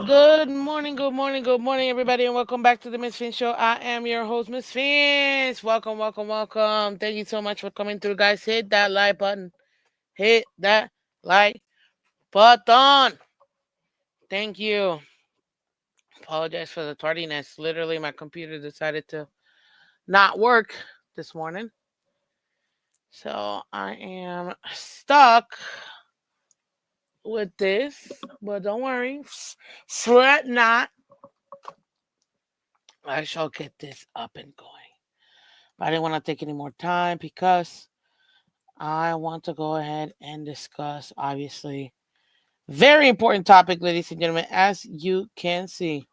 Good morning, good morning, good morning, everybody, and welcome back to the Miss Fin Show. I am your host, Miss Fins. Welcome, welcome, welcome. Thank you so much for coming through, guys. Hit that like button. Hit that like button. Thank you. Apologize for the tardiness. Literally, my computer decided to not work this morning. So I am stuck with this, but don't worry. Sweat not. I shall get this up and going. But I didn't want to take any more time because I want to go ahead and discuss, obviously, very important topic, ladies and gentlemen, as you can see.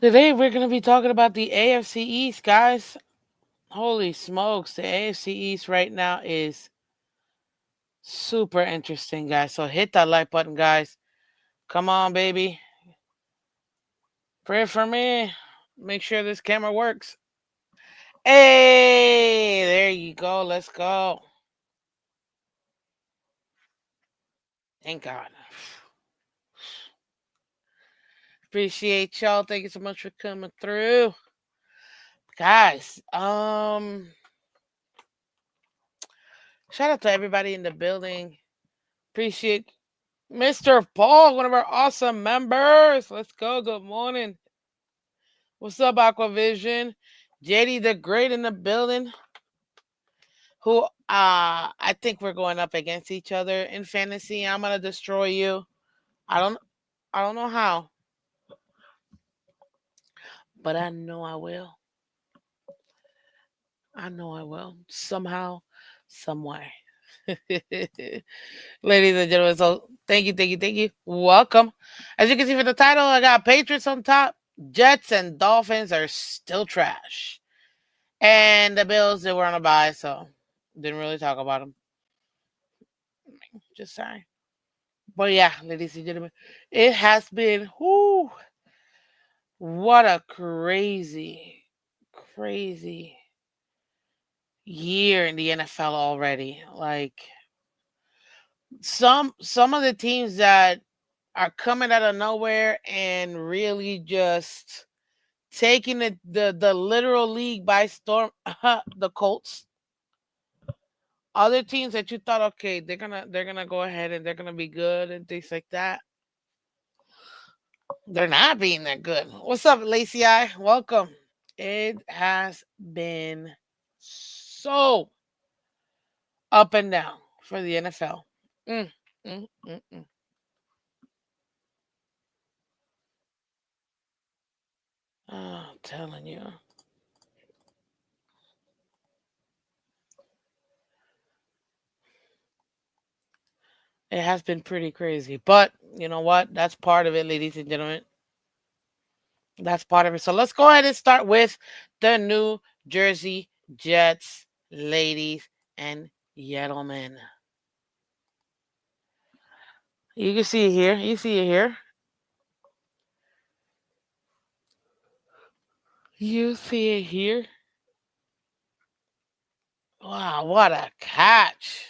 Today, we're going to be talking about the AFC East, guys. Holy smokes, the AFC East right now is super interesting, guys. So hit that like button, guys. Come on, baby. Pray for me. Make sure this camera works. Hey, there you go. Let's go. Thank God. Appreciate y'all. Thank you so much for coming through. Guys, shout out to everybody in the building. Appreciate Mr. Paul, one of our awesome members. Let's go. Good morning. What's up, Aquavision? JD the Great in the building. Who I think we're going up against each other in fantasy. I'm gonna destroy you. I don't I don't know how, but I know I will. I know I will. Somehow, some way. Ladies and gentlemen, so thank you, thank you, thank you. Welcome. As you can see from the title, I got Patriots on top. Jets and Dolphins are still trash. And the Bills, they were on a bye, so didn't really talk about them. Just saying. But yeah, ladies and gentlemen, it has been, whoo, what a crazy, crazy year in the NFL already. Like, some of the teams that are coming out of nowhere and really just taking the literal league by storm. The Colts. Other teams that you thought, okay, they're gonna go ahead and they're gonna be good and things like that. They're not being that good. What's up, Lacey? I welcome. It has been so up and down for the NFL. Mm, mm, mm, mm. Oh, I'm telling you. It has been pretty crazy. But you know what? That's part of it, ladies and gentlemen. That's part of it. So let's go ahead and start with the New Jersey Jets, ladies and gentlemen. You can see it here. You see it here. You see it here. Wow, what a catch.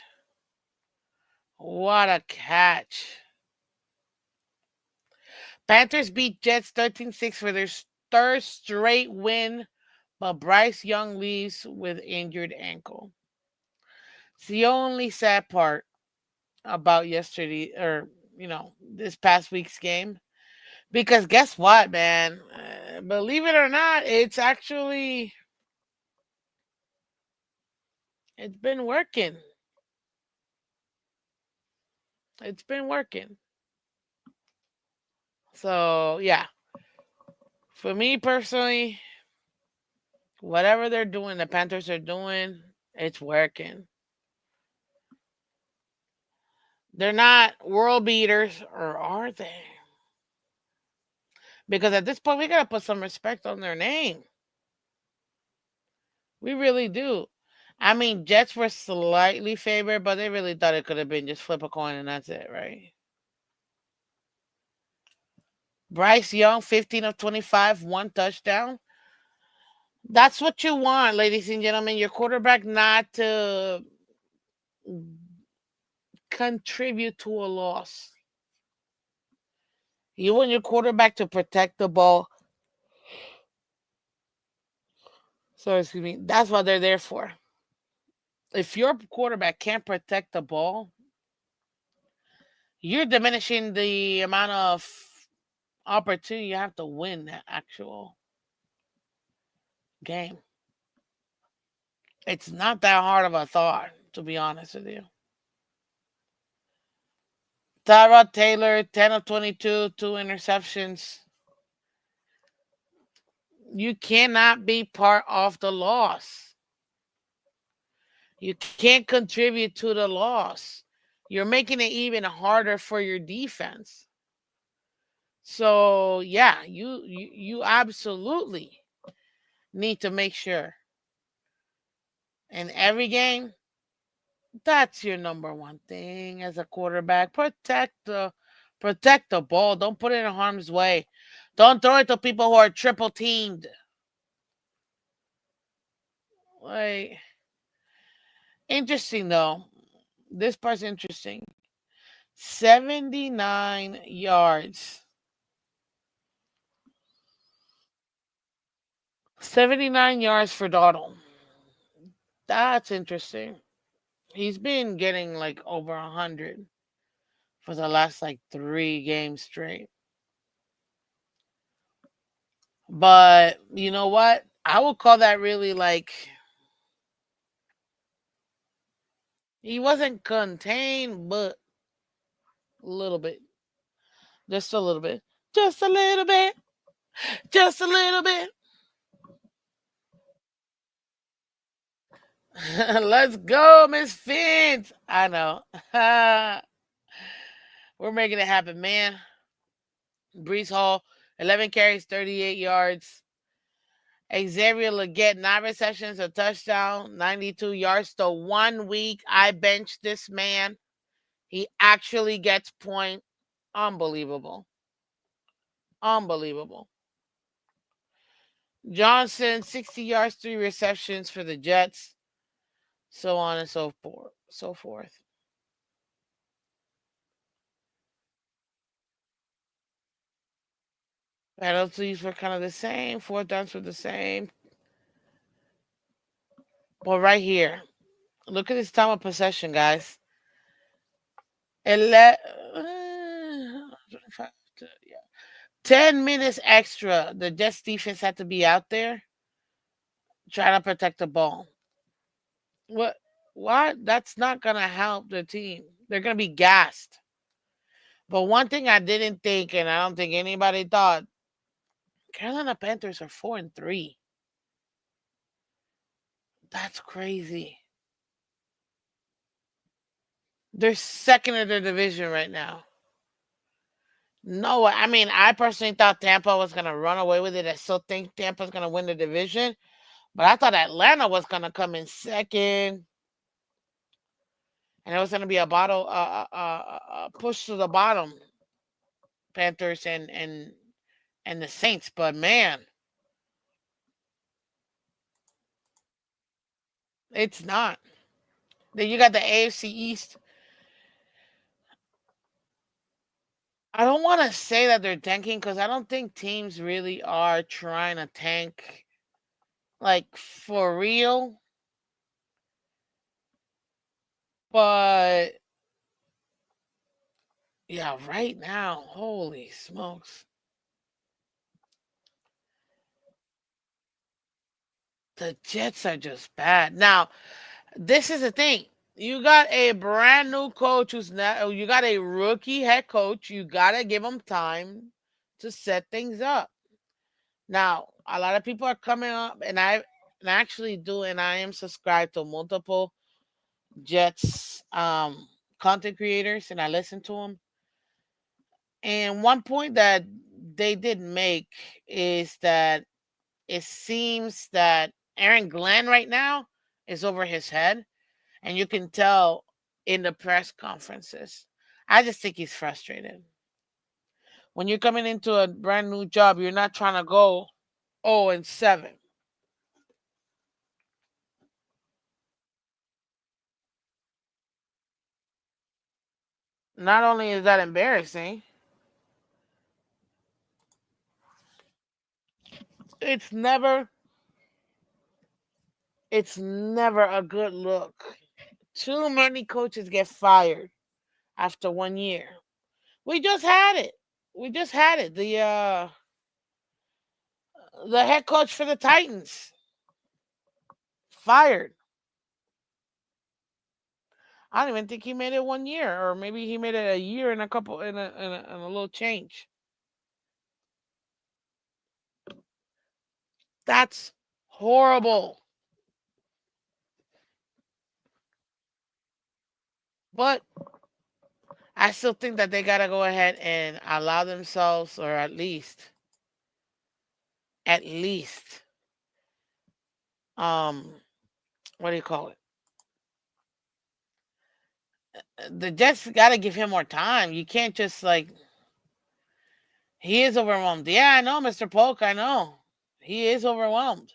What a catch. Panthers beat Jets 13-6 for their third straight win, but Bryce Young leaves with injured ankle. It's the only sad part about yesterday, or this past week's game, because guess what, man? Believe it or not, it's been working. It's been working. So yeah, for me personally, whatever they're doing, the Panthers are doing, it's working. They're not world beaters, or are they? Because at this point, we gotta put some respect on their name. We really do. I mean, Jets were slightly favored, but they really thought it could have been just flip a coin and that's it, right? Bryce Young, 15 of 25, one touchdown. That's what you want, ladies and gentlemen. Your quarterback not to contribute to a loss. You want your quarterback to protect the ball. So, excuse me, that's what they're there for. If your quarterback can't protect the ball, you're diminishing the amount of opportunity you have to win that actual game. It's not that hard of a thought, to be honest with you. Tyrod Taylor, 10 of 22, two interceptions. You cannot be part of the loss. You can't contribute to the loss. You're making it even harder for your defense. So yeah, you absolutely need to make sure in every game that's your number one thing as a quarterback. Protect the ball. Don't put it in harm's way. Don't throw it to people who are triple teamed. Like interesting though. This part's interesting. 79 yards. 79 yards for Donald. That's interesting. He's been getting like over 100 for the last like 3 games straight. But you know what? I would call that really like he wasn't contained, but a little bit. Just a little bit. Just a little bit. Just a little bit. Let's go, Miss Phins. I know. We're making it happen, man. Brees Hall, 11 carries, 38 yards. Xavier Leggett, 9 receptions, a touchdown, 92 yards. The 1 week I benched this man, he actually gets point. Unbelievable. Unbelievable. Johnson, 60 yards, 3 receptions for the Jets. So on and so forth. So forth. Penalties were kind of the same. Fourth downs were the same. But right here, look at this time of possession, guys. 11, 10 minutes extra. The Jets defense had to be out there trying to protect the ball. What? Why? That's not going to help the team. They're going to be gassed. But one thing I didn't think, and I don't think anybody thought, Carolina Panthers are 4-3. That's crazy. They're second in their division right now. No, I mean, I personally thought Tampa was going to run away with it. I still think Tampa's going to win the division. But I thought Atlanta was going to come in second. And it was going to be a push to the bottom, Panthers and the Saints. But man, it's not. Then you got the AFC East. I don't want to say that they're tanking because I don't think teams really are trying to tank like for real. But yeah, right now, holy smokes. The Jets are just bad. Now, this is the thing. You got a brand new coach who's not, you got a rookie head coach. You got to give him time to set things up. Now, a lot of people are coming up, and I actually do, and I am subscribed to multiple Jets content creators, and I listen to them. And one point that they did make is that it seems that Aaron Glenn right now is over his head, and you can tell in the press conferences. I just think he's frustrated. When you're coming into a brand new job, you're not trying to go 0-7. Not only is that embarrassing, it's never it's never a good look. Too many coaches get fired after 1 year. We just had it. We just had it. The head coach for the Titans fired. I don't even think he made it 1 year, or maybe he made it a year and a couple and a little change. That's horrible. But I still think that they gotta go ahead and allow themselves, or at least, um, what do you call it? The Jets gotta give him more time. You can't just like he is overwhelmed. Yeah, I know, Mr. Polk. I know he is overwhelmed.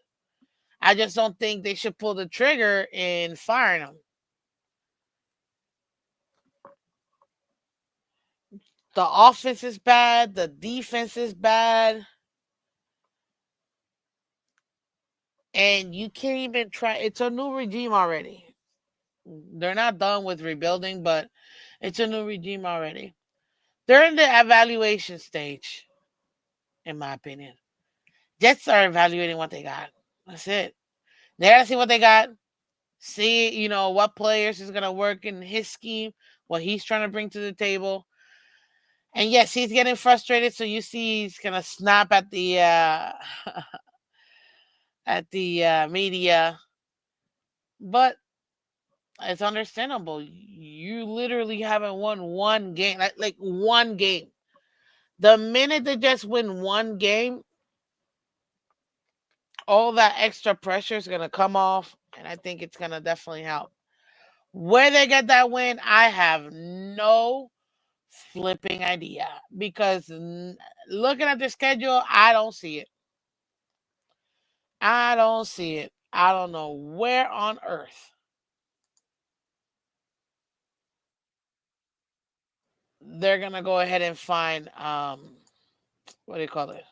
I just don't think they should pull the trigger in firing him. The offense is bad. The defense is bad. And you can't even try. It's a new regime already. They're not done with rebuilding, but it's a new regime already. They're in the evaluation stage, in my opinion. Jets are evaluating what they got. That's it. They gotta see what they got. See, what players is gonna work in his scheme, what he's trying to bring to the table. And yes, he's getting frustrated. So you see, he's gonna snap at the media, but it's understandable. You literally haven't won one game, like one game. The minute they just win one game, all that extra pressure is gonna come off, and I think it's gonna definitely help. Where they get that win, I have no flipping idea because looking at the schedule, I don't see it. I don't see it. I don't know where on earth they're gonna go ahead and find what do you call it?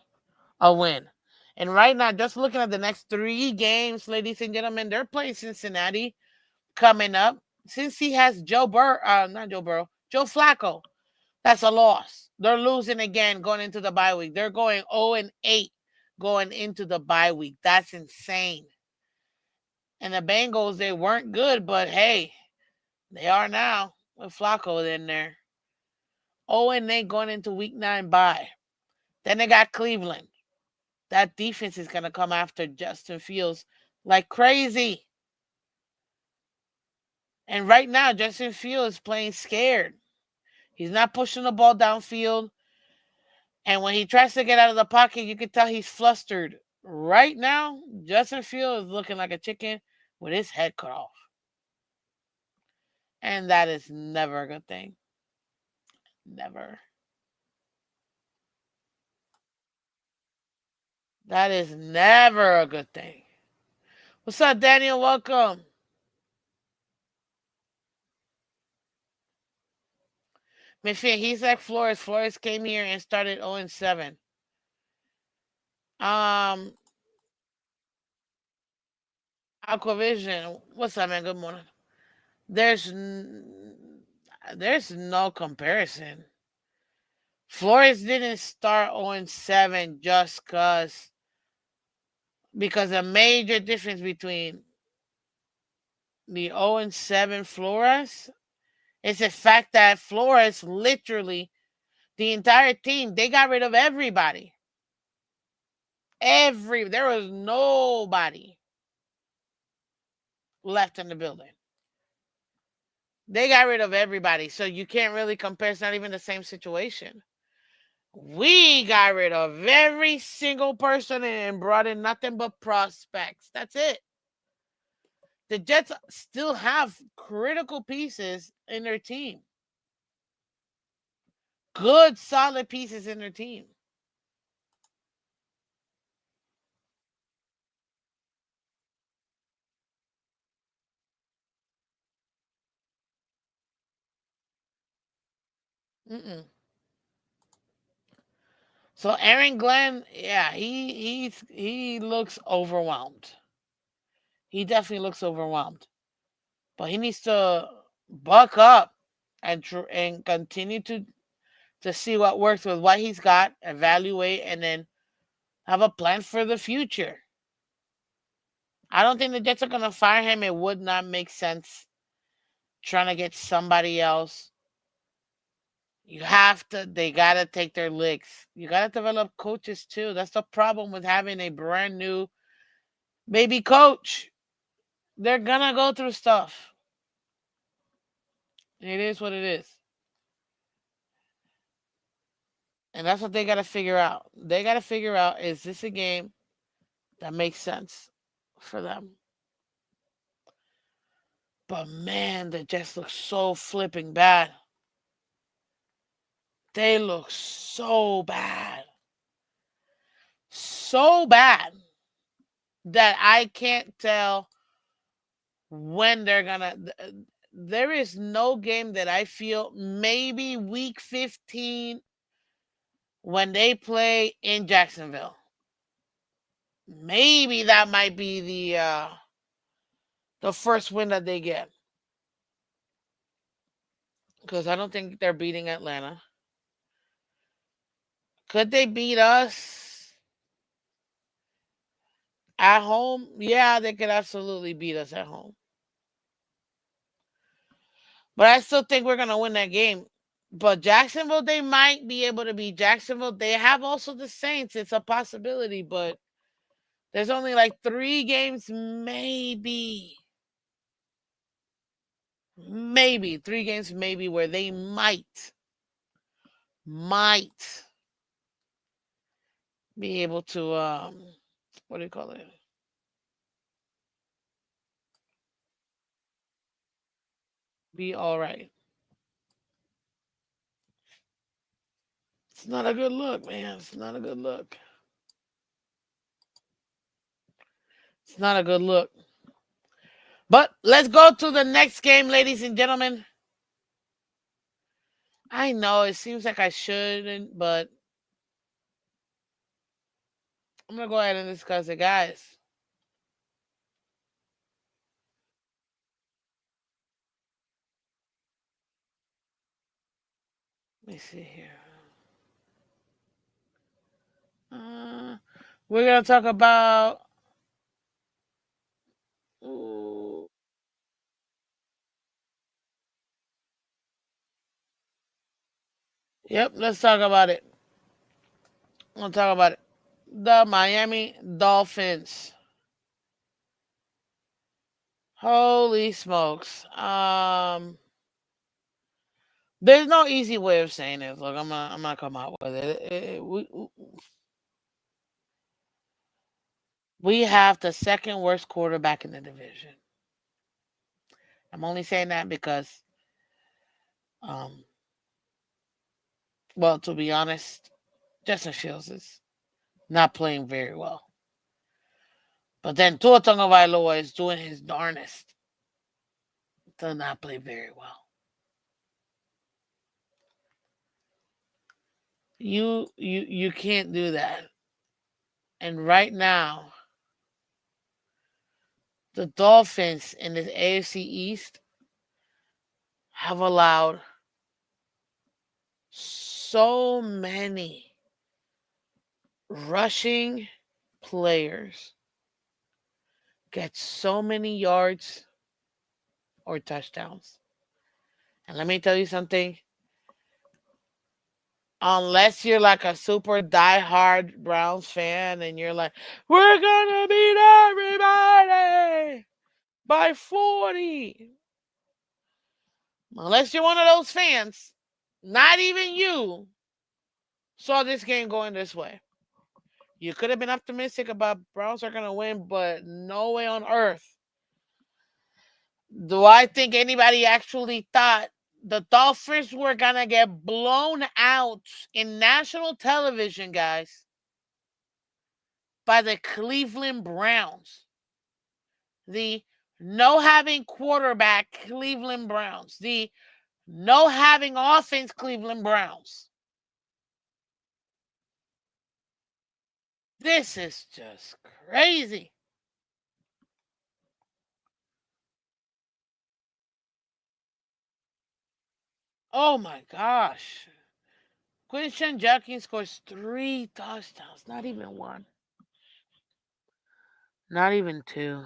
A win. And right now, just looking at the next three games, ladies and gentlemen, they're playing Cincinnati coming up. Since he has not Joe Burrow, Joe Flacco, that's a loss. They're losing again going into the bye week. They're going 0-8 going into the bye week. That's insane. And the Bengals, they weren't good, but hey, they are now with Flacco in there. 0-8 going into week 9 bye. Then they got Cleveland. That defense is going to come after Justin Fields like crazy. And right now, Justin Fields is playing scared. He's not pushing the ball downfield. And when he tries to get out of the pocket, you can tell he's flustered. Right now, Justin Fields is looking like a chicken with his head cut off. And that is never a good thing. Never. That is never a good thing. What's up, Daniel? Welcome. Michigan, he's like Flores. Flores came here and started 0-7. Um, Aquavision, what's up, man? Good morning. There's there's no comparison. Flores didn't start 0-7 just because a major difference between the 0-7 Flores is the fact that Flores literally the entire team they got rid of everybody. There was nobody left in the building. They got rid of everybody, so you can't really compare. It's not even the same situation. We got rid of every single person and brought in nothing but prospects. That's it. The Jets still have critical pieces in their team. Good, solid pieces in their team. Mm-mm. So Aaron Glenn, yeah, he looks overwhelmed. He definitely looks overwhelmed. But he needs to buck up and continue to see what works with what he's got, evaluate, and then have a plan for the future. I don't think the Jets are gonna fire him. It would not make sense trying to get somebody else. You have to. They gotta take their licks. You gotta develop coaches too. That's the problem with having a brand new baby coach. They're gonna go through stuff. It is what it is. And that's what they got to figure out. They got to figure out, is this a game that makes sense for them? But man, the Jets look so flipping bad. They look so bad. So bad that I can't tell when they're going to. There is no game that I feel, maybe week 15 when they play in Jacksonville. Maybe that might be the first win that they get. Because I don't think they're beating Atlanta. Could they beat us at home? Yeah, they could absolutely beat us at home. But I still think we're going to win that game. But Jacksonville, they might be able to beat Jacksonville. They have also the Saints. It's a possibility, but there's only like 3 games, maybe. Maybe 3 games, maybe, where they might be able to, what do you call it? Be all right. It's not a good look, man. It's not a good look. It's not a good look. But let's go to the next game, ladies and gentlemen. I know it seems like I shouldn't, but I'm going to go ahead and discuss it, guys. Let me see here. Uh, we're going to talk about. Ooh, yep, let's talk about it. We'll talk about it. The Miami Dolphins. Holy smokes. There's no easy way of saying it. Look, I'm gonna come out with it. We have the second worst quarterback in the division. I'm only saying that because, um, well, to be honest, Justin Fields is not playing very well. But then Tua Tagovailoa is doing his darnest to not play very well. You can't do that. And right now, the Dolphins in the AFC East have allowed so many rushing players get so many yards or touchdowns. And let me tell you something. Unless you're like a super diehard Browns fan and you're like, we're gonna beat everybody by 40. Unless you're one of those fans, not even you saw this game going this way. You could have been optimistic about Browns are gonna win, but no way on earth do I think anybody actually thought the Dolphins were gonna get blown out in national television, guys, by the Cleveland Browns. The no having quarterback Cleveland Browns. The No having offense, Cleveland Browns. This is just crazy. Oh my gosh. Quinton Judkins scores 3 touchdowns, not even one. Not even two.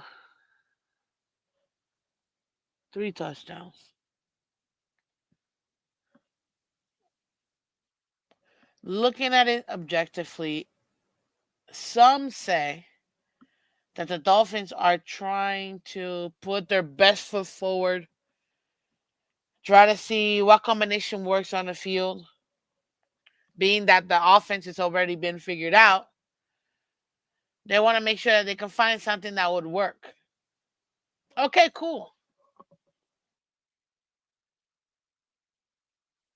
3 touchdowns. Looking at it objectively, some say that the Dolphins are trying to put their best foot forward, try to see what combination works on the field, being that the offense has already been figured out. They want to make sure that they can find something that would work. Okay, cool.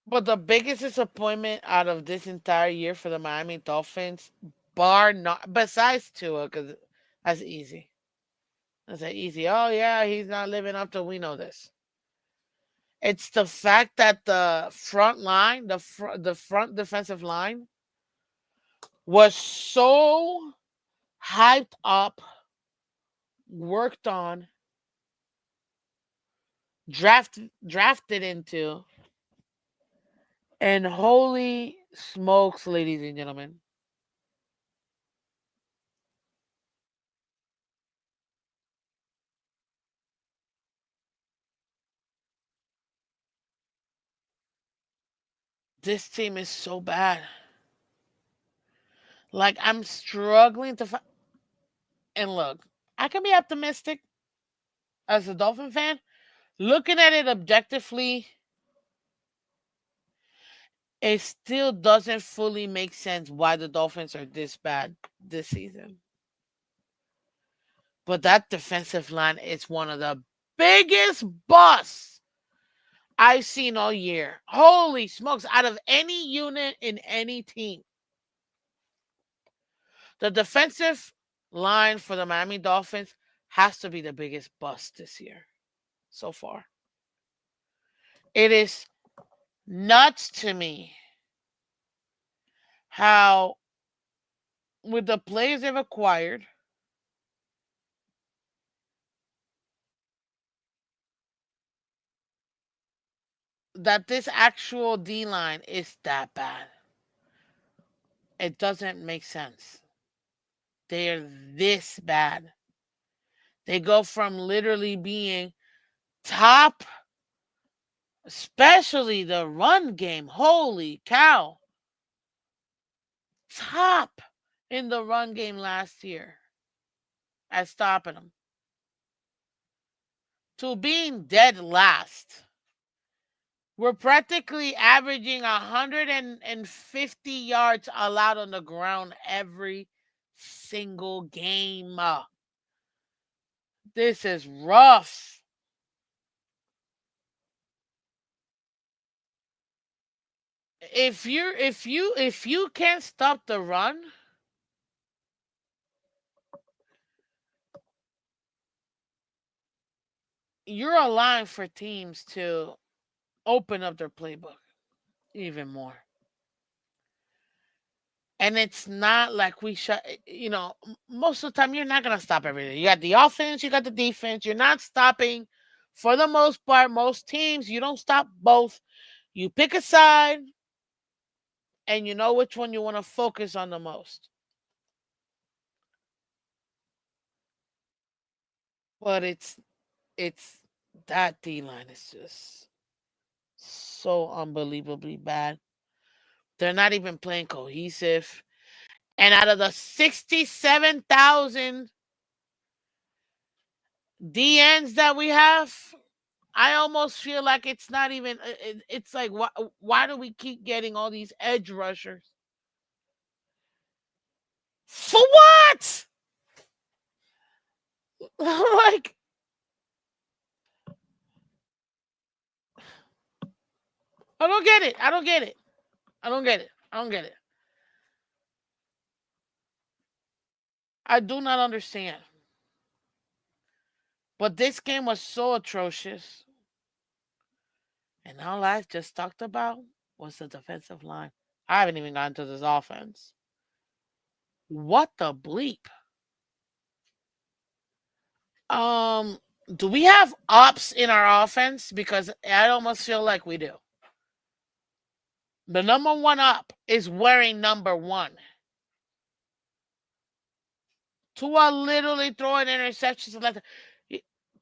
But the biggest disappointment out of this entire year for the Miami Dolphins, bar not besides Tua, because that's easy. That's an easy. Oh yeah, he's not living up to. We know this. It's the fact that the front line, the front defensive line, was so hyped up, worked on, drafted into, and holy smokes, ladies and gentlemen, this team is so bad. Like I'm struggling to find. And look, I can be optimistic as a Dolphin fan. Looking at it objectively, it still doesn't fully make sense why the Dolphins are this bad this season. But that defensive line is one of the biggest busts I've seen all year. Holy smokes, out of any unit in any team. The defensive line for the Miami Dolphins has to be the biggest bust this year so far. It is nuts to me how, with the players they've acquired, that this actual D line is that bad. It doesn't make sense. They're this bad. They go from literally being top, especially the run game. Holy cow. Top in the run game last year at stopping them to being dead last. We're practically averaging 150 yards allowed on the ground every single game. This is rough. If you can't stop the run, you're allowing for teams to open up their playbook even more. And it's not like we shut, most of the time you're not going to stop everything. You got the offense, you got the defense. You're not stopping, for the most part, most teams, you don't stop both. You pick a side and you know which one you want to focus on the most. But it's that D line is just so unbelievably bad. They're not even playing cohesive. And out of the 67,000 DNs that we have, I almost feel like it's not even. It's like why do we keep getting all these edge rushers? For what? Like I don't get it. I don't get it. I don't get it. I don't get it. I do not understand. But this game was so atrocious. And all I just talked about was the defensive line. I haven't even gotten to this offense. What the bleep? Um, do we have ops in our offense? Because I almost feel like we do. The number one up is wearing number one. Tua literally throwing interceptions left.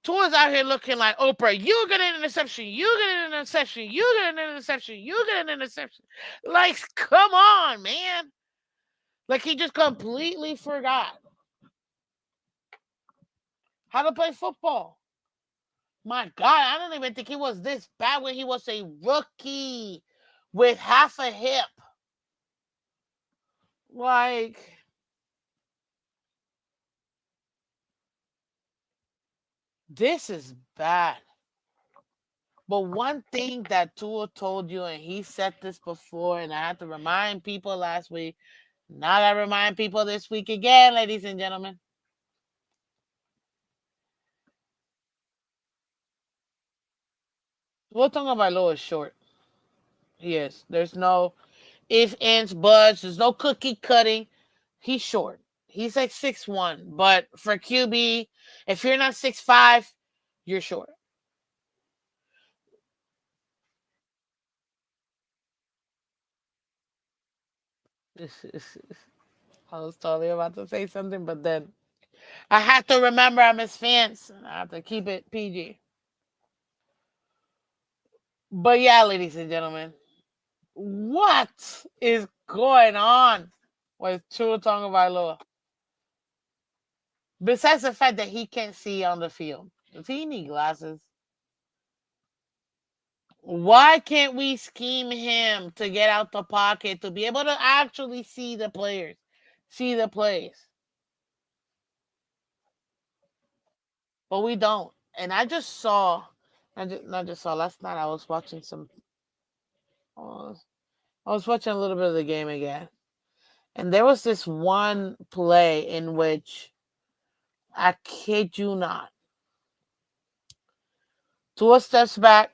Tua's out here looking like Oprah. You get an interception. You get an interception. You get an interception. You get an interception. Like, come on, man. Like he just completely forgot how to play football. My God, I don't even think he was this bad when he was a rookie with half a hip. Like, this is bad. But one thing that Tua told you, and he said this before, and I had to remind people last week. Now I remind people this week again, ladies and gentlemen. Tua Tagovailoa is short. He is. There's no if, ands, buts. There's no cookie cutting. He's short. He's like 6'1". But for QB, if you're not 6'5", you're short. I was totally about to say something, but then I had to remember I'm his fans. I have to keep it PG. But yeah, ladies and gentlemen, what is going on with Tua Tagovailoa? Besides the fact that he can't see on the field, does he need glasses? Why can't we scheme him to get out the pocket to be able to actually see the players, see the plays? But we don't. And I just saw, I just not just saw last night. I was watching some. Uh, I was watching a little bit of the game again, and there was this one play in which I kid you not, Tua steps back,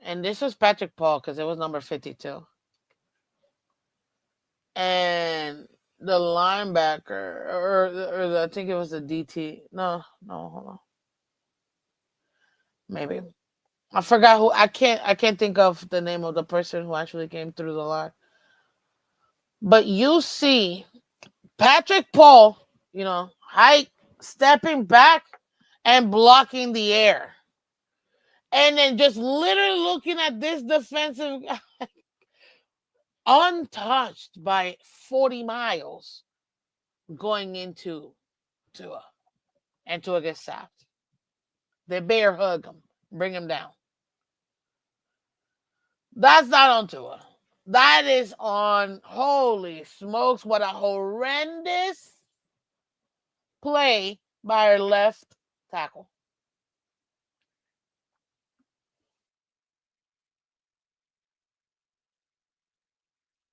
and this was Patrick Paul because it was number 52, and the linebacker or I think it was the DT. No, no, hold on. Maybe I forgot who. I can't think of the name of the person who actually came through the line. But you see Patrick Paul, height stepping back and blocking the air. And then just literally looking at this defensive untouched by 40 miles going into Tua. And Tua gets sacked. They bear hug him, bring him down. That's not on Tua. That is on, holy smokes, what a horrendous play by our left tackle.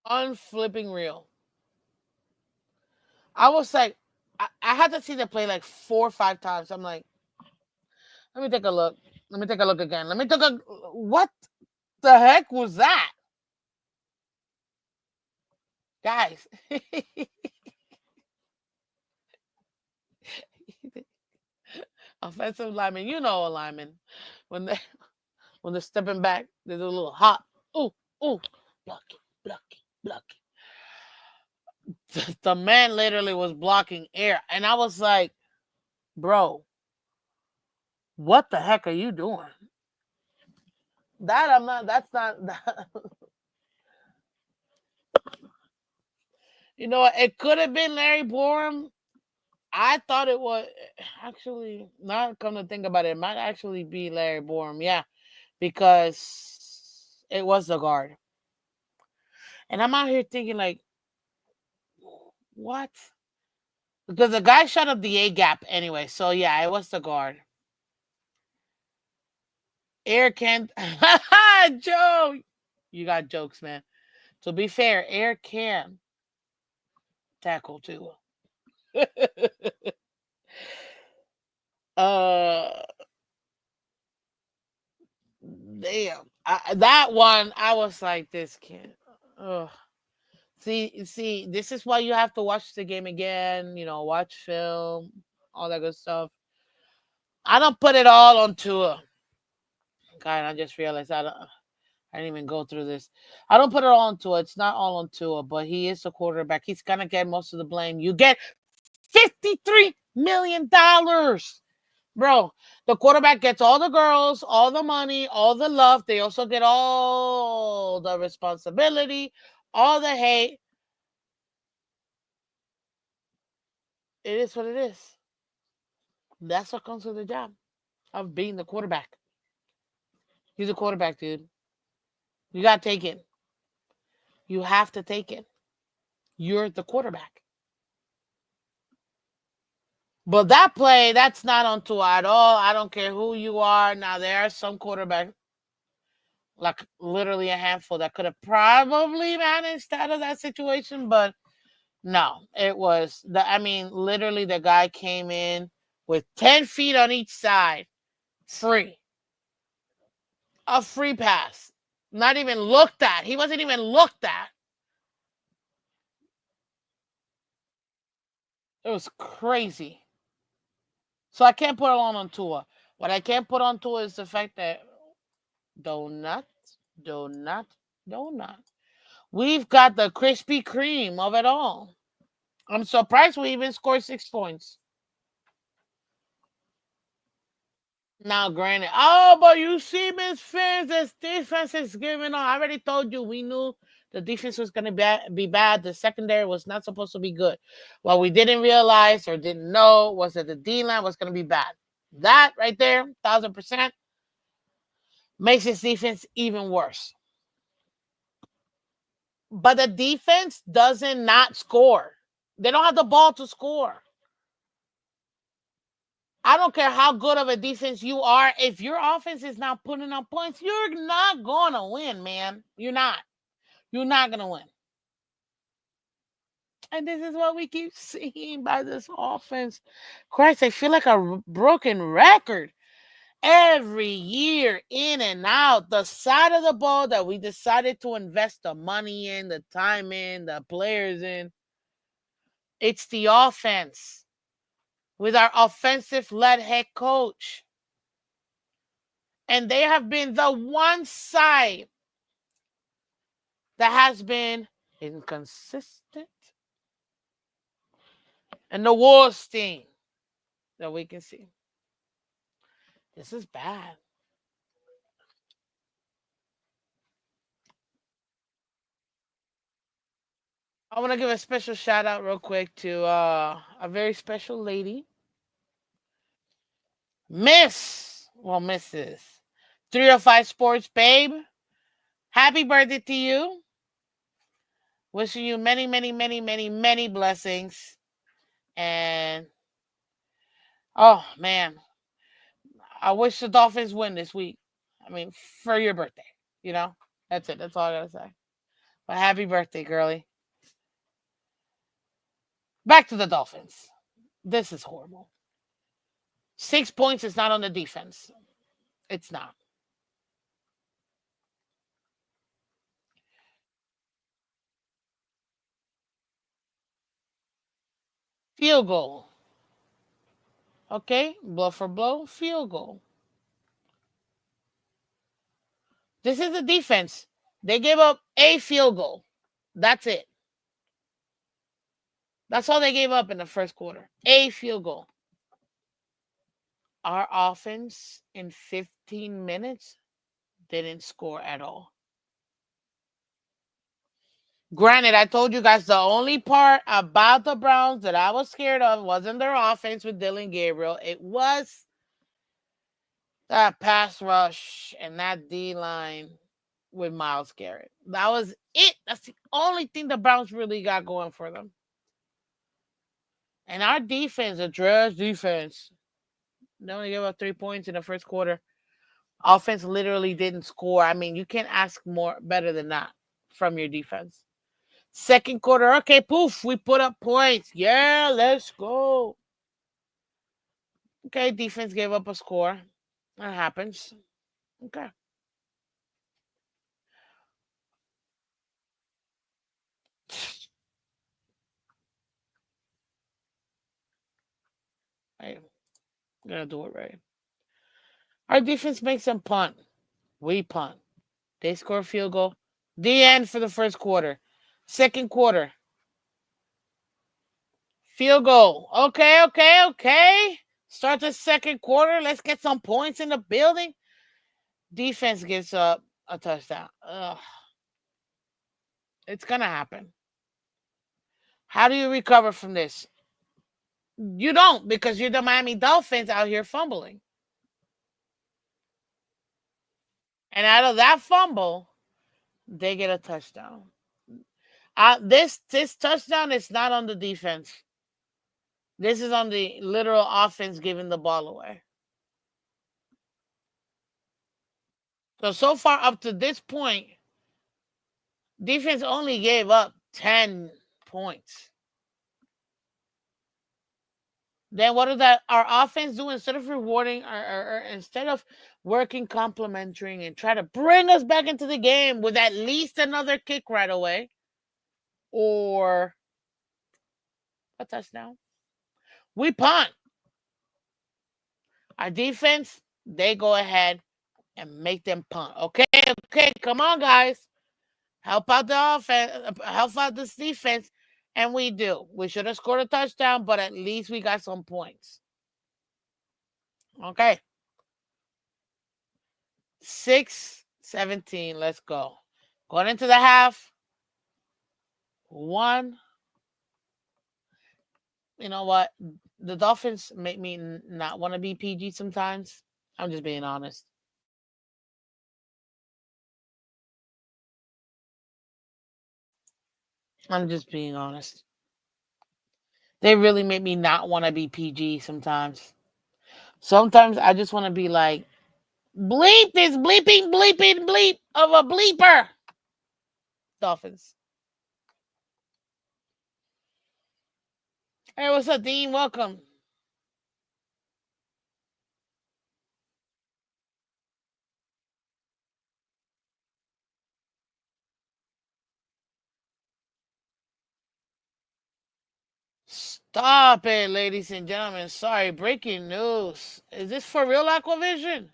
Unflipping real. I was like, I had to see the play like 4 or 5 times. I'm like, let me take a look. Let me take a look again. Let me take a. What the heck was that? Guys. Offensive lineman, you know a lineman. When they when they're stepping back, they do a little hop. Ooh, ooh, block it, block it, block it. The man literally was blocking air. And I was like, bro, what the heck are you doing? That I'm not that's not that. It could have been Larry Borum. I thought it was actually not come to think about it, it might actually be Larry Borum, yeah, because it was the guard. And I'm out here thinking like, what? Because the guy shut up the A gap anyway. So yeah, it was the guard. Air can Joe. You got jokes, man. To be fair, Air can tackle too. uh Damn. That one, I was like, this kid. Ugh. See, this is why you have to watch the game again, watch film, all that good stuff. I don't put it all on Tua. God, I just realized I didn't even go through this. I don't put it all on Tua. It's not all on Tua, but he is the quarterback. He's gonna get most of the blame. You get $53 million. Bro, the quarterback gets all the girls, all the money, all the love. They also get all the responsibility, all the hate. It is what it is. That's what comes with the job of being the quarterback. He's a quarterback, dude. You got to take it. You have to take it. You're the quarterback. But that play, that's not on tour at all. I don't care who you are. Now, there are some quarterbacks, like literally a handful, that could have probably managed out of that situation, but no, it was literally the guy came in with 10 feet on each side, free. A free pass. Not even looked at. He wasn't even looked at. It was crazy. So I can't put it on Tua. What I can't put on Tua is the fact that donut, donut, donut. We've got the Krispy Kreme of it all. I'm surprised we even scored 6 points. Now, granted, but you see, Miss Phins, this defense is giving up. I already told you we knew the defense was going to be bad. The secondary was not supposed to be good. What we didn't realize or didn't know was that the D line was going to be bad. That right there, 1,000%, makes this defense even worse. But the defense doesn't not score. They don't have the ball to score. I don't care how good of a defense you are. If your offense is not putting up points, you're not going to win, man. You're not. You're not going to win. And this is what we keep seeing by this offense. Christ, I feel like a broken record. Every year, in and out, the side of the ball that we decided to invest the money in, the time in, the players in, it's the offense with our offensive led head coach. And they have been the one side that has been inconsistent and the worst thing that we can see. This is bad. I want to give a special shout out real quick to a very special lady, Mrs. 305 Sports, babe. Happy birthday to you. Wishing you many, many, many, many, many blessings. And oh man, I wish the Dolphins win this week. I mean, for your birthday. That's it. That's all I gotta say. But happy birthday, girlie. Back to the Dolphins. This is horrible. 6 points is not on the defense. It's not. Field goal. Okay, blow for blow, field goal. This is the defense. They gave up a field goal. That's it. That's all they gave up in the first quarter. A field goal. Our offense in 15 minutes didn't score at all. Granted, I told you guys the only part about the Browns that I was scared of wasn't their offense with Dylan Gabriel. It was that pass rush and that D line with Myles Garrett. That was it. That's the only thing the Browns really got going for them. And our defense, a trash defense, they only gave up 3 points in the first quarter. Offense literally didn't score. I mean, you can't ask more better than that from your defense. Second quarter, okay, poof, we put up points. Yeah, let's go. Okay, defense gave up a score. That happens. Okay. I'm gonna do it right. Our defense makes them punt. We punt. They score a field goal. The end for the first quarter. Second quarter. Field goal. Okay, okay, okay. Start the second quarter. Let's get some points in the building. Defense gets up a touchdown. Ugh. It's gonna happen. How do you recover from this? You don't, because you're the Miami Dolphins out here fumbling. And out of that fumble, they get a touchdown. This touchdown is not on the defense. This is on the literal offense giving the ball away. So far up to this point, defense only gave up 10 points. Then what did our offense do instead of rewarding or instead of working complimentary and try to bring us back into the game with at least another kick right away or a touchdown? We punt. Our defense, they go ahead and make them punt. Okay, okay, come on, guys. Help out the offense, help out this defense. And we do. We should have scored a touchdown, but at least we got some points. Okay. 6-17. Let's go. Going into the half. One. You know what? The Dolphins make me not want to be PG sometimes. I'm just being honest. I'm just being honest. They really make me not want to be PG sometimes. Sometimes I just want to be like, bleep this bleeping, bleeping, bleep of a bleeper. Dolphins. Hey, what's up, Dean? Welcome. Stop it, ladies and gentlemen. Sorry, breaking news. Is this for real, Aquavision?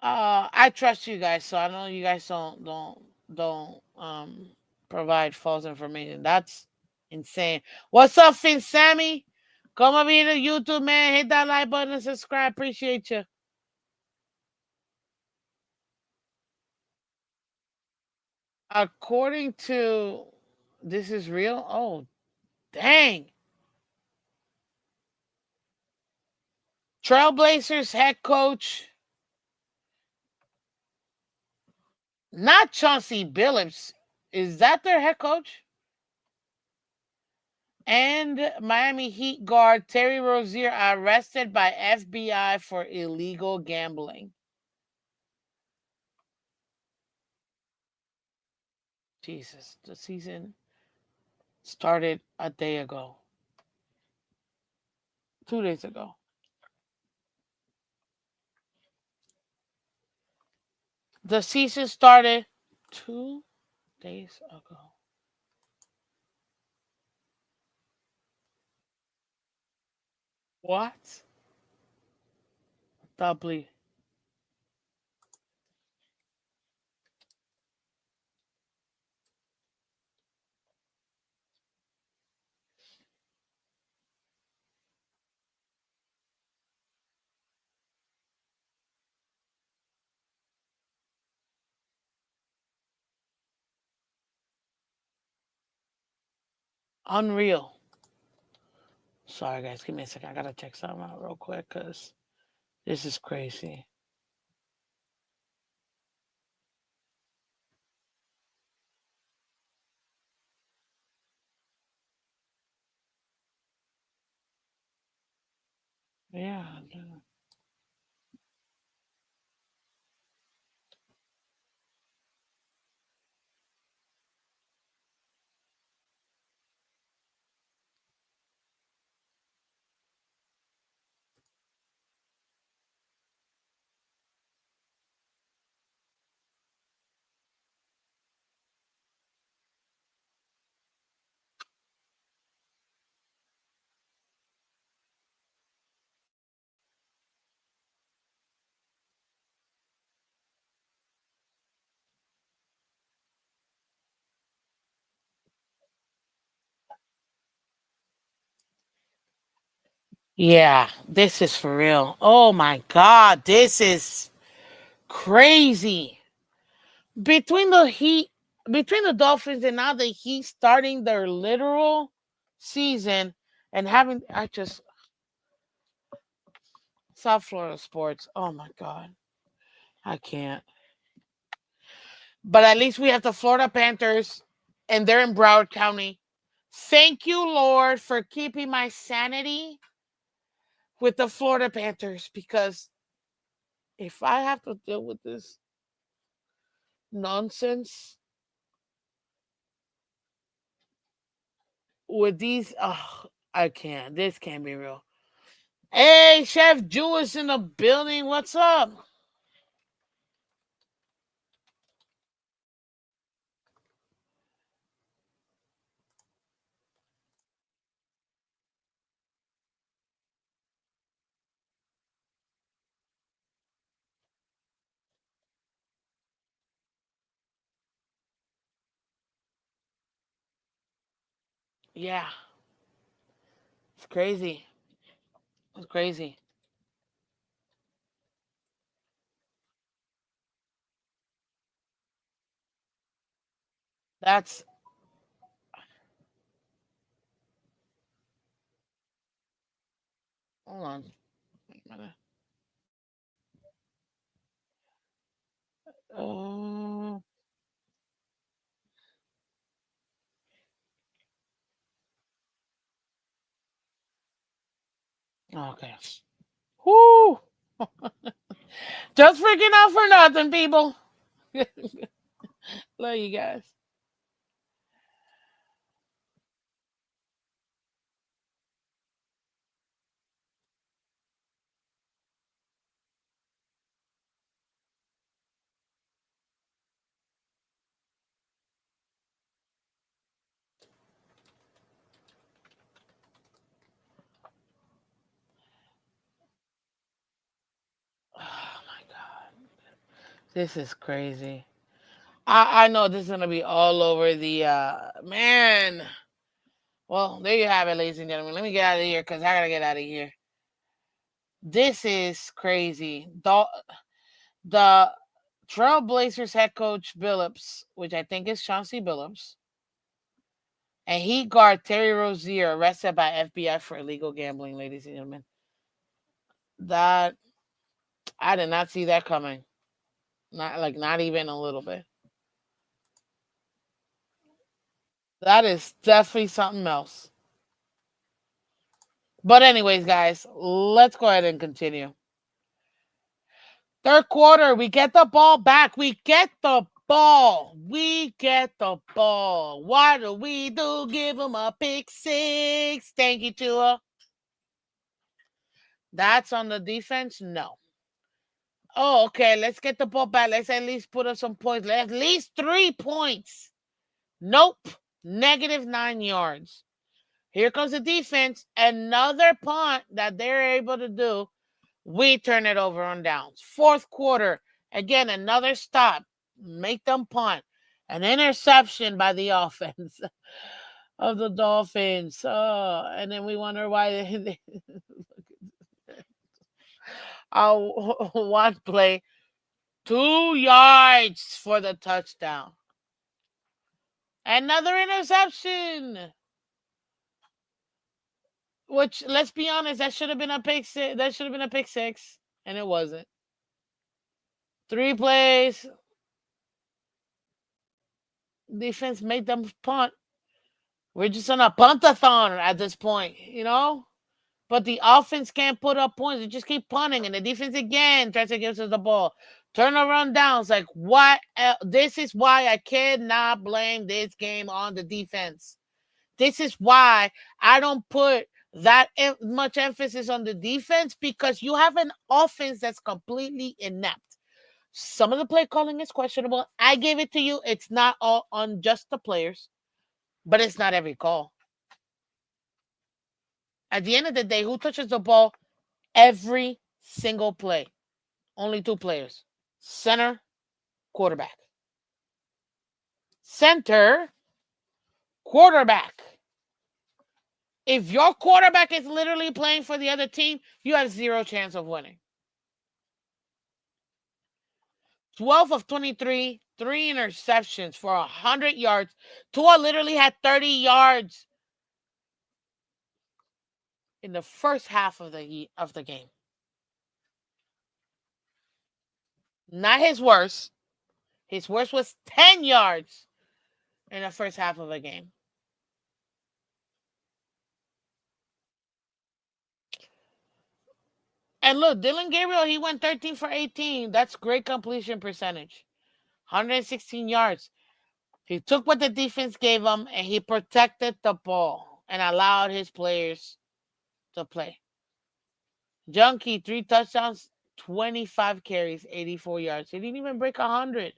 I trust you guys, so I know you guys don't provide false information. That's insane. What's up, Phins Sammy? Come over here to YouTube, man. Hit that like button and subscribe. Appreciate you. According to this is real. Oh, dang. Trailblazers head coach, not Chauncey Billups. Is that their head coach? And Miami Heat guard Terry Rozier arrested by FBI for illegal gambling. Jesus, the season started a day ago, 2 days ago. The season started 2 days ago. What? Doubly. Unreal. Sorry, guys. Give me a second. I gotta check something out real quick because this is crazy. Yeah. Yeah, this is for real. Oh my God, this is crazy. Between the Heat, between the Dolphins and now the Heat starting their literal season and having, I just, South Florida sports. Oh my God, I can't. But at least we have the Florida Panthers and they're in Broward County. Thank you, Lord, for keeping my sanity with the Florida Panthers because if I have to deal with this nonsense with these, oh, I can't. This can't be real. Hey, Chef Jewish in the building. What's up? Yeah, it's crazy. It's crazy. That's, hold on. Wait a minute. Oh, okay. Whoo! Just freaking out for nothing, people. Love you guys. Oh my God. This is crazy. I know this is gonna be all over the man. Well, there you have it, ladies and gentlemen. Let me get out of here because I gotta get out of here. This is crazy. The Trailblazers head coach Billups, which I think is Chauncey Billups, and he guard Terry Rozier arrested by FBI for illegal gambling, ladies and gentlemen. That I did not see that coming. Not even a little bit. That is definitely something else. But anyways, guys, let's go ahead and continue. Third quarter, we get the ball back. We get the ball. We get the ball. What do we do? Give them a pick six. Thank you, Tua. That's on the defense? No. Oh, okay. Let's get the ball back. Let's at least put up some points. At least 3 points. Nope. -9 yards. Here comes the defense. Another punt that they're able to do. We turn it over on downs. Fourth quarter, again, another stop. Make them punt. An interception by the offense of the Dolphins. Oh, and then we wonder why they one play, 2 yards for the touchdown. Another interception. Which, let's be honest, that should have been a pick six. That should have been a pick six, and it wasn't. 3 plays. Defense made them punt. We're just on a puntathon at this point, you know? But the offense can't put up points. They just keep punting, and the defense again tries to give us the ball. Turn around downs. Like, what? This is why I cannot blame this game on the defense. This is why I don't put that much emphasis on the defense because you have an offense that's completely inept. Some of the play calling is questionable. I give it to you. It's not all on just the players, but it's not every call. At the end of the day, who touches the ball every single play? Only two players: center, quarterback. Center, quarterback. If your quarterback is literally playing for the other team, you have zero chance of winning. 12 of 23, three interceptions for 100 yards. Tua literally had 30 yards in the first half of the game. Not his worst. His worst was 10 yards in the first half of the game. And look, Dylan Gabriel, he went 13 for 18. That's great completion percentage. 116 yards. He took what the defense gave him and he protected the ball and allowed his players to play. Junkie, 3 touchdowns, 25 carries, 84 yards. He didn't even break 100,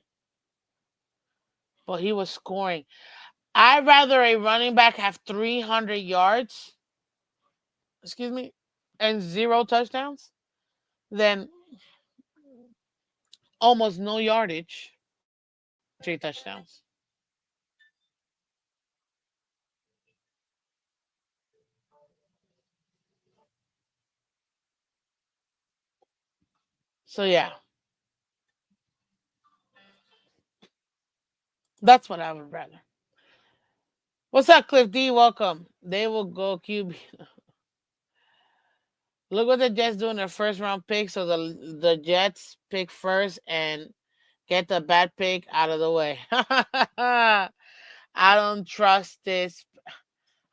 but he was scoring. I'd rather a running back have 300 yards, excuse me, and 0 touchdowns than almost no yardage, 3 touchdowns. So yeah, that's what I would rather. What's up, Cliff D? Welcome. They will go QB. Look what the Jets do in their first round pick. So the Jets pick first and get the bad pick out of the way. I don't trust this.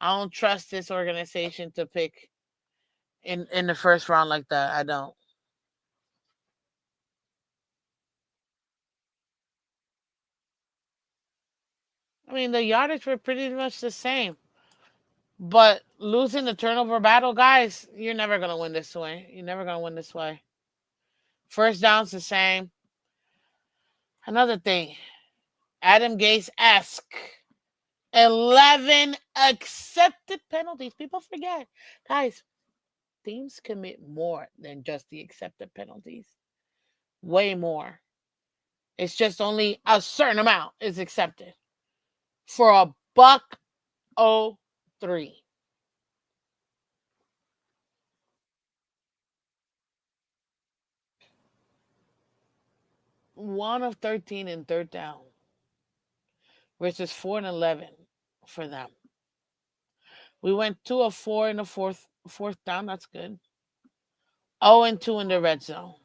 I don't trust this organization to pick in the first round like that. I don't. I mean, the yardage were pretty much the same, but losing the turnover battle, guys, you're never gonna win this way. You're never gonna win this way. First down's the same. Another thing, Adam Gase esque 11 accepted penalties. People forget, guys. Teams commit more than just the accepted penalties. Way more. It's just only a certain amount is accepted for a buck 03. 1 of 13 in third down versus 4 and 11 for them. We went 2 of 4 in the fourth down. That's good. 0 and 2 in the red zone.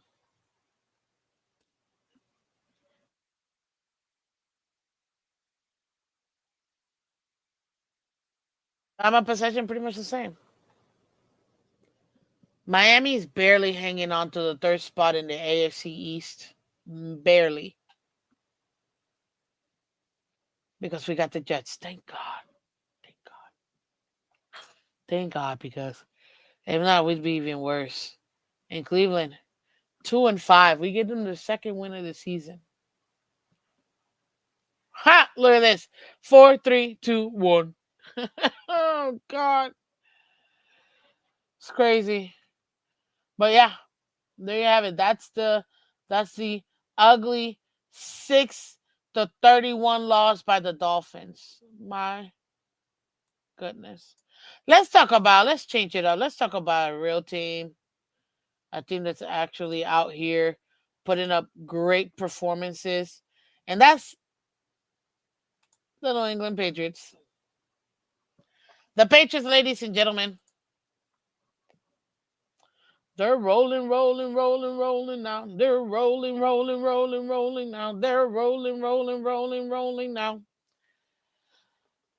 I'm a possession pretty much the same. Miami's barely hanging on to the third spot in the AFC East. Barely. Because we got the Jets. Thank God. Thank God. Thank God, because if not, we'd be even worse. In Cleveland, 2 and 5. We give them the second win of the season. Ha! Look at this. 4, 3, 2, 1. Oh God. It's crazy. But yeah, there you have it. That's the ugly 6-31 loss by the Dolphins. My goodness. Let's change it up. Let's talk about a real team. A team that's actually out here putting up great performances. And that's the New England Patriots. The Patriots, ladies and gentlemen, they're rolling, rolling, rolling, rolling now. They're rolling, rolling, rolling, rolling now. They're rolling, rolling, rolling, rolling now.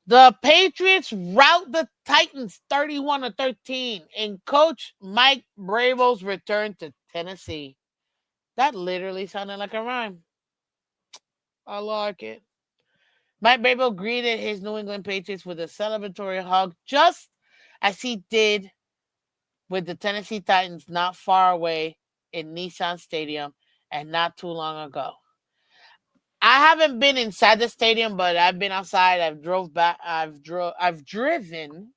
The Patriots rout the Titans 31-13 in Coach Mike Vrabel's return to Tennessee. That literally sounded like a rhyme. I like it. Mike Vrabel greeted his New England Patriots with a celebratory hug, just as he did with the Tennessee Titans not far away in Nissan Stadium and not too long ago. I haven't been inside the stadium, but I've been outside. I've drove back. I've driven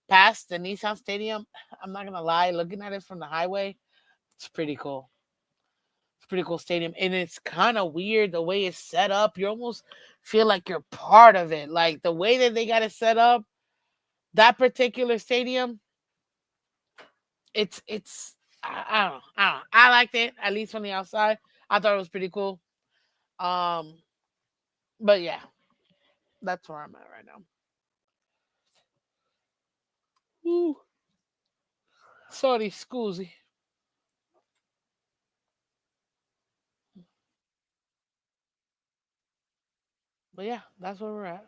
past the Nissan Stadium. I'm not gonna lie, looking at it from the highway, it's pretty cool. It's a pretty cool stadium, and it's kind of weird the way it's set up. You almost feel like you're part of it. Like the way that they got it set up, That particular stadium, it's I don't know. I don't know. I liked it, at least from the outside. I thought it was pretty cool. Um, but yeah, that's where I'm at right now. Woo. Sorry, scusi. But yeah, that's where we're at.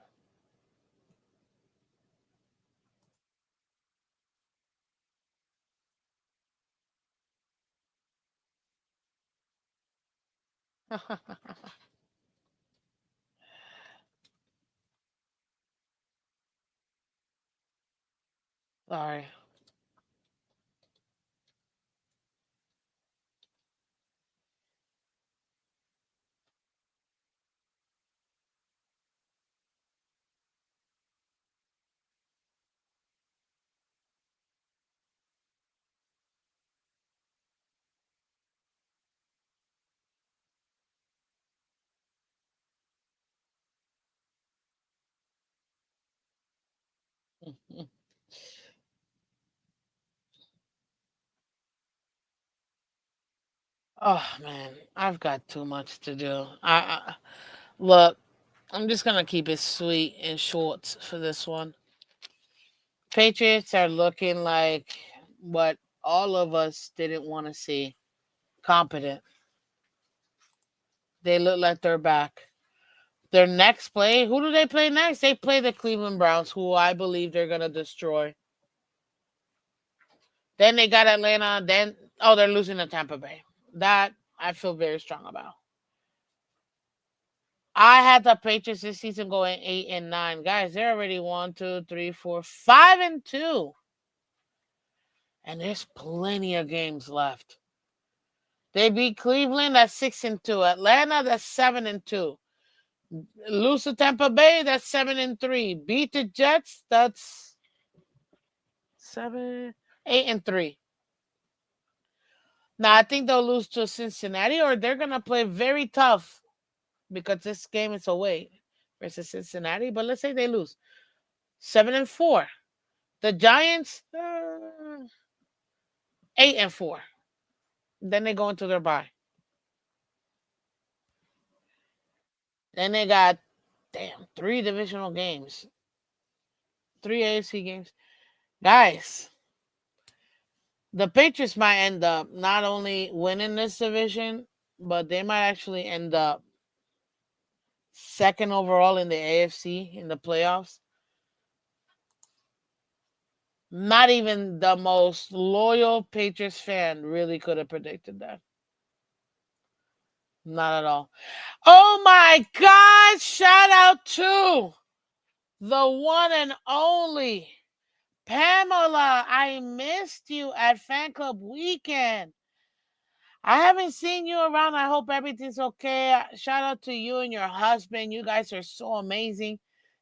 Sorry. Oh man, I've got too much to do. Look. I'm just gonna keep it sweet and short for this one. Patriots are looking like what all of us didn't want to see. Competent. They look like they're back. Their next play, who do they play next? They play the Cleveland Browns, who I believe they're gonna destroy. Then they got Atlanta. Then they're losing to Tampa Bay. That I feel very strong about. I had the Patriots this season going 8-9. Guys, they're already 1, 2, 3, 4, 5-2. And there's plenty of games left. They beat Cleveland at 6-2. Atlanta, that's 7-2. Lose to Tampa Bay, that's 7-3. Beat the Jets, that's 8-3. Now I think they'll lose to Cincinnati, or they're gonna play very tough because this game is away versus Cincinnati. But let's say they lose 7-4. The Giants, 8-4. Then they go into their bye. Then they got three divisional games, three AFC games. Guys, the Patriots might end up not only winning this division, but they might actually end up second overall in the AFC in the playoffs. Not even the most loyal Patriots fan really could have predicted that. Not at all. Oh my God! Shout out to the one and only Pamela. I missed you at fan club weekend. I haven't seen you around. I hope everything's okay. Shout out to you and your husband. You guys are so amazing.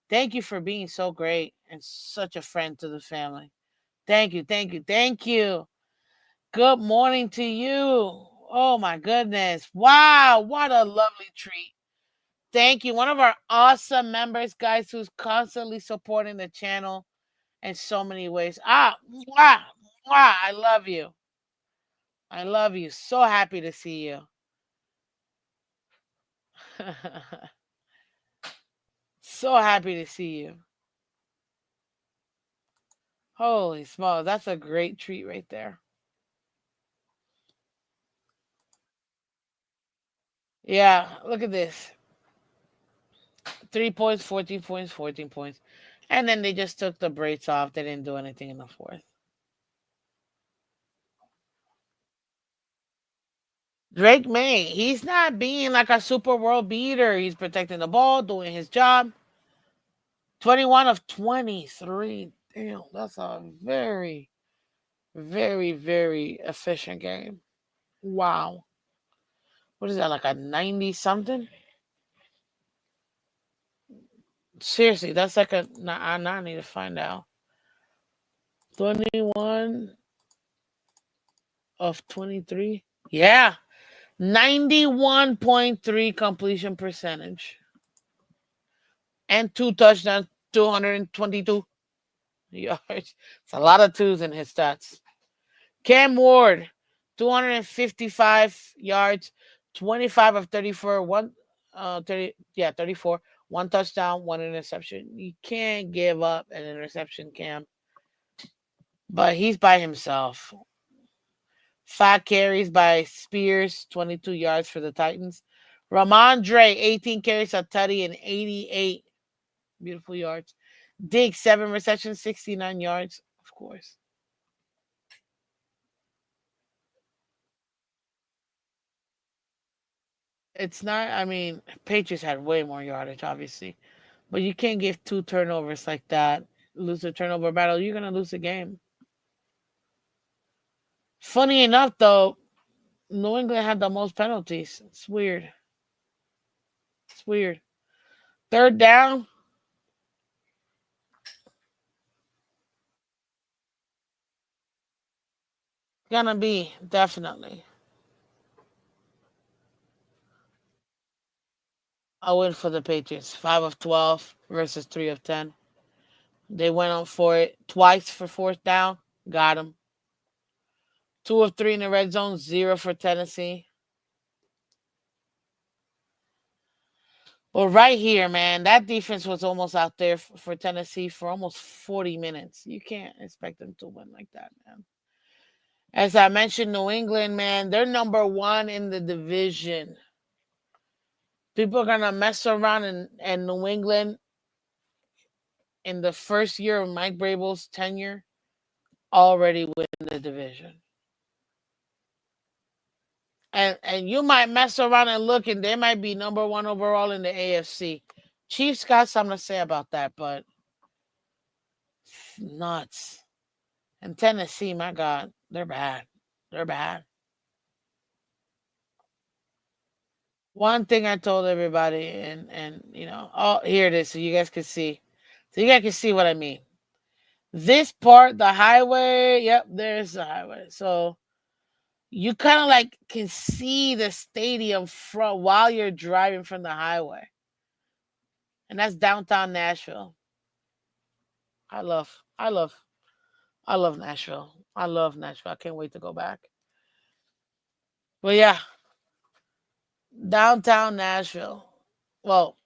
Thank you for being so great and such a friend to the family. Thank you, thank you, thank you. Good morning to you. Oh my goodness. Wow, what a lovely treat. Thank you. One of our awesome members, guys, who's constantly supporting the channel in so many ways. Mwah, mwah, I love you. I love you. So happy to see you. So happy to see you. Holy smokes, that's a great treat right there. Yeah, look at this. 3 points, 14 points, 14 points. And then they just took the brakes off. They didn't do anything in the fourth. Drake May, he's not being like a super world beater. He's protecting the ball, doing his job. 21 of 23. Damn, that's a very, very, very efficient game. Wow. What is that, like a 90 something? Seriously, that's like a. Nah, I need to find out. 21 of 23. Yeah. 91.3 completion percentage. And two touchdowns, 222. yards. It's a lot of twos in his stats. Cam Ward, 255 yards, 25 of 34, 30, yeah, 34, one touchdown, one interception. You can't give up an interception, Cam. But he's by himself. 5 carries by Spears, 22 yards for the Titans. Ramondre, 18 carries, a tutty, and 88 beautiful yards. Diggs, 7 receptions, 69 yards, of course. It's not, I mean, Patriots had way more yardage, obviously. But you can't give 2 turnovers like that. Lose a turnover battle, you're going to lose the game. Funny enough, though, New England had the most penalties. It's weird. It's weird. Third down, gonna be definitely a win for the Patriots. 5 of 12 versus 3 of 10. They went on for it twice for fourth down. Got him. 2 of 3 in the red zone. 0 for Tennessee. Well, right here, man, that defense was almost out there for Tennessee for almost 40 minutes. You can't expect them to win like that, man. As I mentioned, New England, man, they're number one in the division. People are gonna mess around and New England in the first year of Mike Vrabel's tenure already win the division. And you might mess around and look, and they might be number one overall in the AFC. Chiefs got something to say about that, but nuts. And Tennessee, my God, they're bad. They're bad. One thing I told everybody, and oh, here it is, so you guys can see. So you guys can see what I mean. This part, the highway, yep, there's the highway. So you kind of like can see the stadium from while you're driving from the highway. And that's downtown Nashville. I love, I love, I love Nashville. I love Nashville. I can't wait to go back. But yeah, downtown Nashville. Well,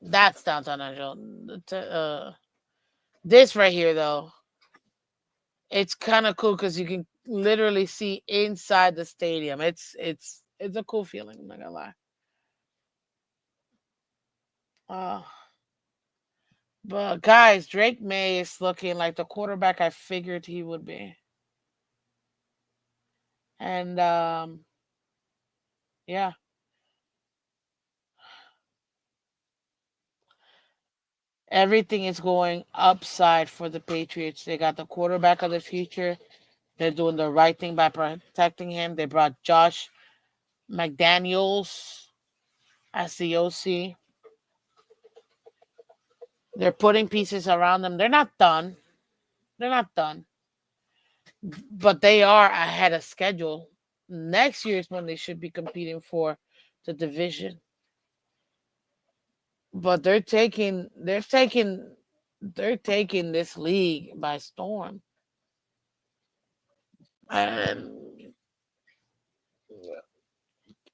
that's downtown Nashville. This right here, though, it's kind of cool because you can literally see inside the stadium. It's a cool feeling. I'm not gonna lie. Uh, but guys, Drake May is looking like the quarterback I figured he would be, and yeah, everything is going upside for the Patriots. They got the quarterback of the future. They're doing the right thing by protecting him. They brought Josh McDaniels as the OC. They're putting pieces around them. They're not done. They're not done. But they are ahead of schedule. Next year is when they should be competing for the division. But they're taking this league by storm. And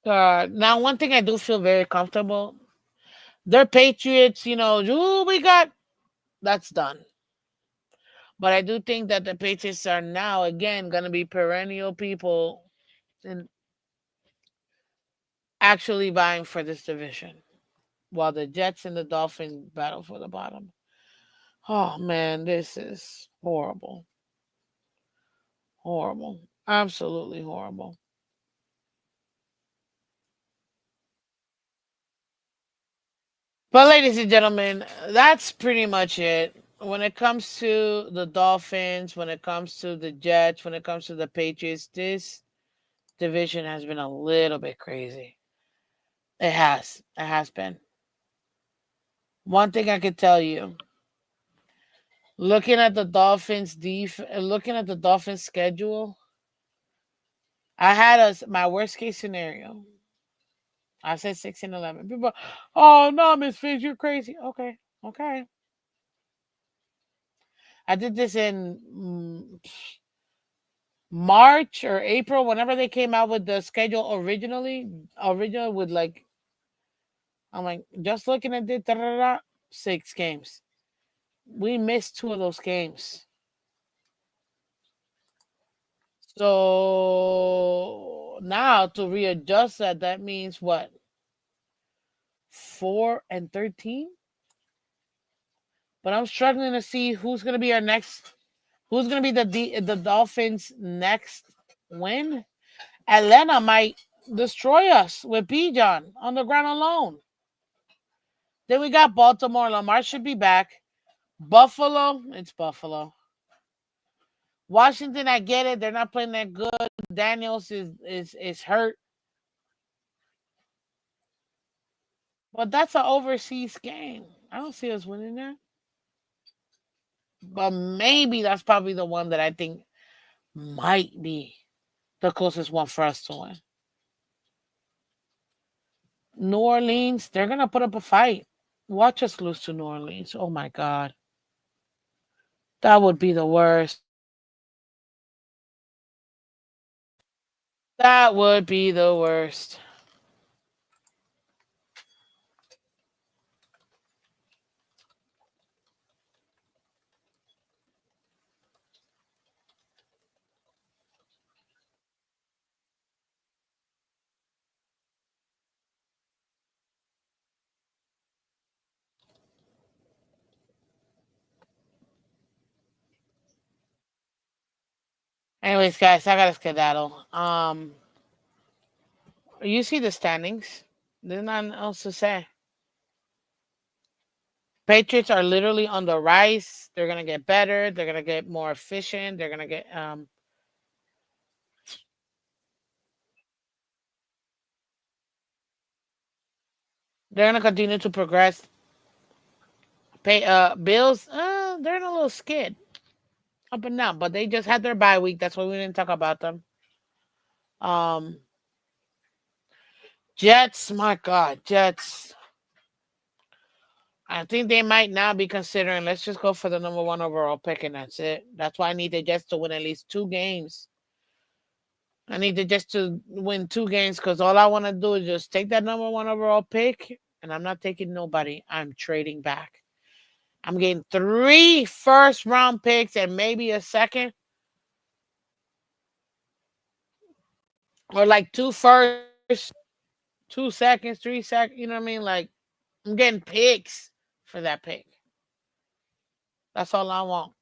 now one thing I do feel very comfortable. They're Patriots, ooh, we got that's done. But I do think that the Patriots are now again gonna be perennial people and actually vying for this division. While the Jets and the Dolphins battle for the bottom. Oh man, this is horrible. Horrible. Absolutely horrible. But ladies and gentlemen, that's pretty much it. When it comes to the Dolphins, when it comes to the Jets, when it comes to the Patriots, this division has been a little bit crazy. It has. It has been. One thing I could tell you, looking at the Dolphins schedule, I had my worst case scenario. I said 16-11. People, oh no, Miss Fizz, you're crazy. Okay, okay. I did this in March or April, whenever they came out with the schedule original with like, I'm like, just looking at it, 6 games. We missed 2 of those games. So now to readjust that, that means what? 4-13. But I'm struggling to see who's gonna be our next. Who's gonna be the Dolphins' next win? Atlanta might destroy us with Bijan on the ground alone. Then we got Baltimore. Lamar should be back. Buffalo, it's Buffalo. Washington, I get it. They're not playing that good. Daniels is hurt. But that's an overseas game. I don't see us winning that. But maybe that's probably the one that I think might be the closest one for us to win. New Orleans, they're gonna put up a fight. Watch us lose to New Orleans. Oh my god. That would be the worst. That would be the worst. Anyways, guys, I gotta skedaddle. You see the standings. There's nothing else to say. Patriots are literally on the rise. They're gonna get better. They're gonna get more efficient. They're gonna get they're gonna continue to progress. Bills, they're in a little skid up and down, but they just had their bye week. That's why we didn't talk about them. Um, Jets, my God, Jets. I think they might now be considering let's just go for the number one overall pick and that's it. That's why I need the Jets to win at least 2 games. I need the Jets to win 2 games because all I want to do is just take that number one overall pick, and I'm not taking nobody. I'm trading back. I'm getting 3 first-round picks and maybe a second, or like 2 firsts, 2 seconds, 3 seconds. You know what I mean? Like I'm getting picks for that pick. That's all I want.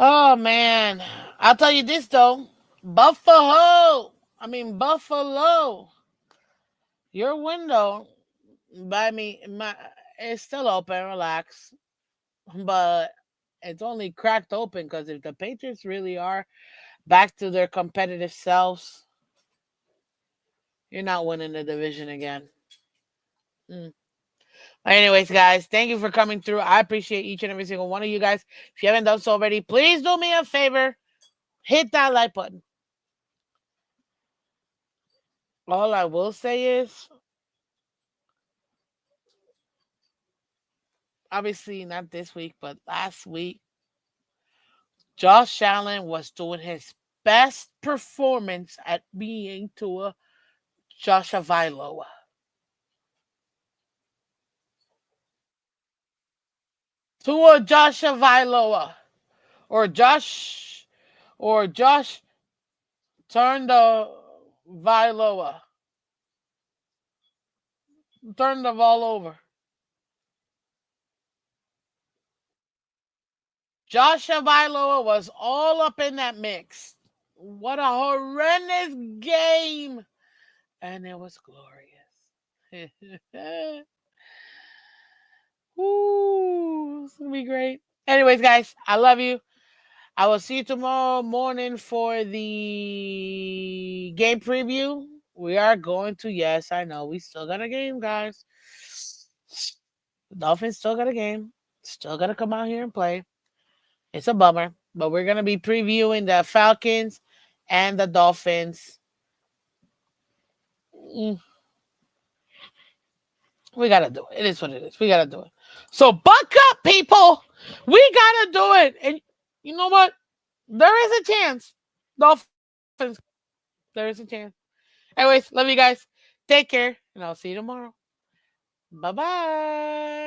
Oh man, I'll tell you this though, Buffalo. I mean Buffalo. Your window by me, my it's still open. Relax, but it's only cracked open because if the Patriots really are back to their competitive selves, you're not winning the division again. Mm. Anyways, guys, thank you for coming through. I appreciate each and every single one of you guys. If you haven't done so already, please do me a favor. Hit that like button. All I will say is, obviously not this week, but last week, Josh Allen was doing his best performance at being Tua Joshua Vailoa. Tua Joshua Vailoa. Or Josh turned the Vailoa. Turned the ball over. Joshua Vailoa was all up in that mix. What a horrendous game. And it was glorious. Ooh, it's gonna be great. Anyways, guys, I love you. I will see you tomorrow morning for the game preview. We are going to, yes, I know, we still got a game, guys. The Dolphins still got a game. Still got to come out here and play. It's a bummer, but we're going to be previewing the Falcons and the Dolphins. Mm, we got to do it. It is what it is. We got to do it. So buck up, people. We got to do it. And you know what? There is a chance. Dolphins, there is a chance. Anyways, love you guys. Take care, and I'll see you tomorrow. Bye bye.